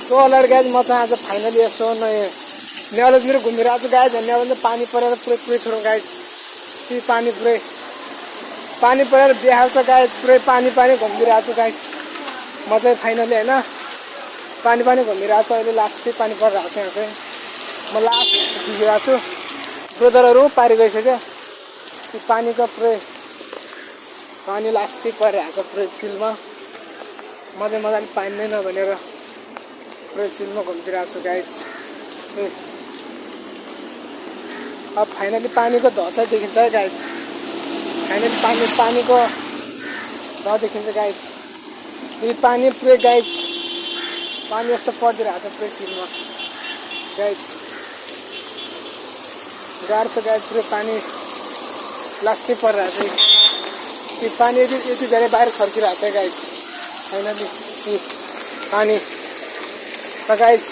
So alert guys म चाहिँ आज फाइनली यसो नेवारतिर घुमिरहेको छु गाइज। नेवारमा पानी परेर पुरै छोडौँ गाइज। ती पानी परेर बिहाल्छ गाइज। पुरै पानी घुमिरहेको छु गाइज। म चाहिँ फाइनली होइन पानी घुमिरहेको छु। अहिले लास्ट चाहिँ पानी परिरहेको छ। यहाँ चाहिँ म लास्ट भिजिरहेको छु। ब्रदरहरू पारि गइसक्यो। त्यो पानीको पानी लास्ट चाहिँ परिरहेको छ पुरै चिलमा। म चाहिँ मजाले पानी नै नभनेर पुरै चिलमा घुमिरहेको छु गाइज। अब फाइनली पानीको ध चाहिँ देखिन्छ है गाइज। फाइनली पानीको ध देखिन्छ गाइज। यो पानी पुरै गाइज पानी यस्तो परिदिरहेको छ पुरै चिलमा गाइज। गाह्रो छ गाइज। पुरै पानी लास्टै परिरहेको छ। यो पानी यति धेरै बाहिर छर्किरहेको छ गाइज। फाइनली पानी त गाइज